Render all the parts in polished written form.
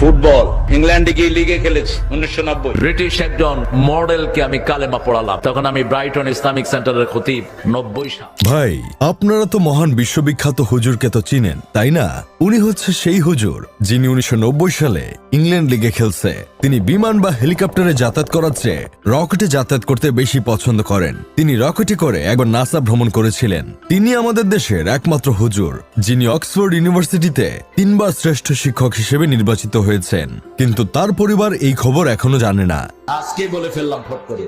Football ইংল্যান্ডে গিয়ে লিগে খেলেছি 1990। ব্রিটিশ একজন মডেলকে আমি কালেমা পড়ালাম, তখন আমি ব্রাইটন ইসলামিক সেন্টারের খতিব। 90 সাল। ভাই, আপনারা তো মহান বিশ্ববিখ্যাত হুজুরকে তো চিনেন, তাই না? উনি হচ্ছে সেই হুজুর যিনি 1990 সালে ইংল্যান্ড লিগে খেলছে। তিনি বিমান বা হেলিকপ্টারে যাতায়াত করার চেয়ে রকেটে যাতায়াত করতে বেশি পছন্দ করেন। তিনি রকেটে করে একবার নাসা ভ্রমণ করেছিলেন। তিনি আমাদের দেশের একমাত্র হুজুর যিনি অক্সফোর্ড ইউনিভার্সিটিতে 3 বার শ্রেষ্ঠ শিক্ষক হিসেবে নির্বাচিত হয়েছেন, কিন্তু তার পরিবার এই খবর এখনো জানে না। আজকে বলে ফেললাম ফট করে,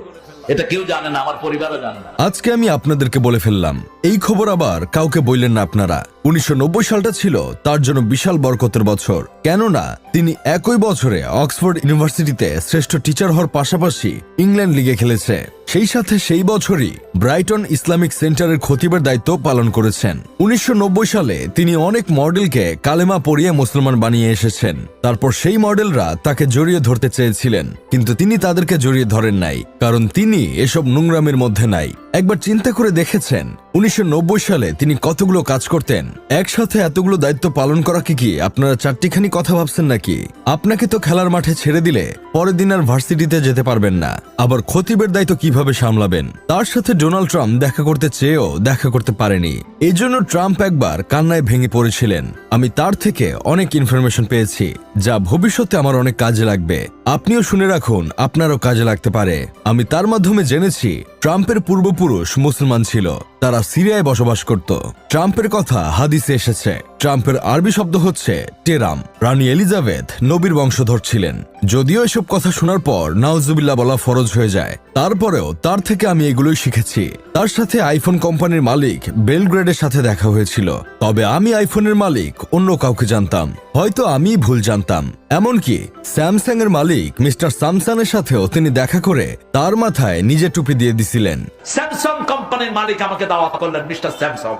এটা কেউ জানে না, আমার পরিবারও জানে না। আজকে আমি আপনাদেরকে বলে ফেললাম, এই খবর আবার কাউকে বললেন না আপনারা। 1990 সালটা ছিল তার জন্য বিশাল বরকতের বছর, কেননা তিনি একই বছরে অক্সফোর্ড ইউনিভার্সিটিতে শ্রেষ্ঠ টিচার হওয়ার পাশাপাশি ইংল্যান্ড লিগে খেলেছে। সেই সাথে সেই বছরই ব্রাইটন ইসলামিক সেন্টারের খতিবের দায়িত্ব পালন করেছেন। 1990 সালে তিনি অনেক মডেলকে কালেমা পড়িয়ে মুসলমান বানিয়ে এসেছেন। তারপর সেই মডেলরা তাকে জড়িয়ে ধরতে চেয়েছিলেন, কিন্তু তিনি তাদেরকে জড়িয়ে ধরেন নাই, কারণ তিনি এসব নোংরামের মধ্যে নাই। একবার চিন্তা করে দেখেছেন 1990 সালে তিনি কতগুলো কাজ করতেন? একসাথে এতগুলো দায়িত্ব পালন করা কি আপনারা চারটিখানি কথা ভাবছেন নাকি? আপনাকে তো খেলার মাঠে ছেড়ে দিলে পরের দিন আর ভার্সিটিতে যেতে পারবেন না, আবার খতিবের দায়িত্ব কিভাবে সামলাবেন? তার সাথে ডোনাল্ড ট্রাম্প দেখা করতে চেয়েও দেখা করতে পারেনি। এই জন্য ট্রাম্প একবার কান্নায় ভেঙে পড়েছিলেন। আমি তার থেকে অনেক ইনফরমেশন পেয়েছি যা ভবিষ্যতে আমার অনেক কাজে লাগবে। আপনিও শুনে রাখুন, আপনারও কাজে লাগতে পারে। আমি তার মাধ্যমে জেনেছি ট্রাম্পের পূর্বপুরুষ মুসলমান ছিল, তারা সিরিয়ায় বসবাস করত। ট্রাম্পের কথা হাদিসে এসেছে। ট্রাম্পের আরবি শব্দ হচ্ছে টেরাম। রানী এলিজাবেথ নবীর বংশধর ছিলেন। যদিও এসব কথা শোনার পর নাউজুবিল্লাহ বলা ফরজ হয়ে যায়, তারপরেও তার থেকে আমি এগুলোই শিখেছি। তার সাথে আইফোন কোম্পানির মালিক বেলগ্রেডের সাথে দেখা হয়েছিল, তবে আমি আইফোনের মালিক অন্য কাউকে জানতাম, হয়তো আমি ভুল জানতাম। এমনকি স্যামসাং এর মালিক মিস্টার স্যামসাংয়ের সাথেও তিনি দেখা করে তার মাথায় নিজে টুপি দিয়ে দিছিলেন। স্যামসাং কোম্পানির মালিক আমাকে দাওয়াত করলেন, মিস্টার স্যামসাং।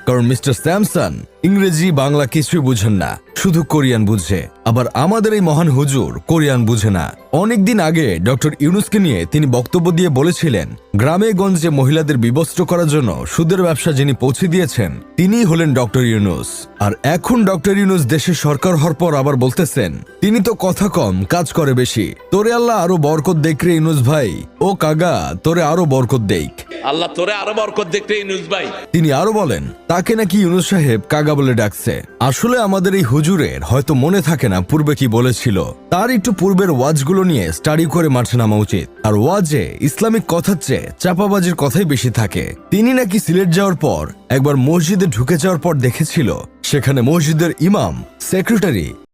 কারণ মিস্টার স্যামসাং ইংরেজি বাংলা কিছুই বুঝেন না, শুধু কোরিয়ান বুঝে। আবার আমাদের এই মহান হুজুর কোরিয়ান বুঝে না। অনেকদিন আগে ডক্টর ইউনুসকে নিয়ে তিনি বক্তব্য দিয়ে বলেছিলেন, গ্রামে গঞ্জে মহিলাদের বিবস্ত্র করার জন্য সুদের ব্যবসা যিনি পৌঁছে দিয়েছেন তিনিই হলেন ডক্টর ইউনুস। আর এখন ডক্টর ইউনুস দেশের সরকার হওয়ার পর আবার বলতেছেন তিনি তো কথা কম কাজ করে বেশি। তোরে আল্লাহ আরো বরকত দেখ রে ইউনুস ভাই। ও কাগা, তোরে আরো বরকত দেখ। আল্লাহ তোরে আরো বরকত দেখতে ইউনুস ভাই। তিনি আরো বলেন তাকে নাকি ইউনুস সাহেব কাগা বলে ডাকছে। আসলে আমাদের এই হুজুরের হয়তো মনে থাকে না পূর্বে কি বলেছিল। তার একটু পূর্বের ওয়াজগুলো নিয়ে স্টাডি করে মাঠে নামা উচিত। আর ওয়াজে ইসলামিক কথার চেয়ে চাপাবাজির কথাই বেশি থাকে। তিনি নাকি সিলেট যাওয়ার পর একবার মসজিদে ঢুকে যাওয়ার পর দেখেছিল সেখানে মসজিদের ইমাম, সেক্রেটারি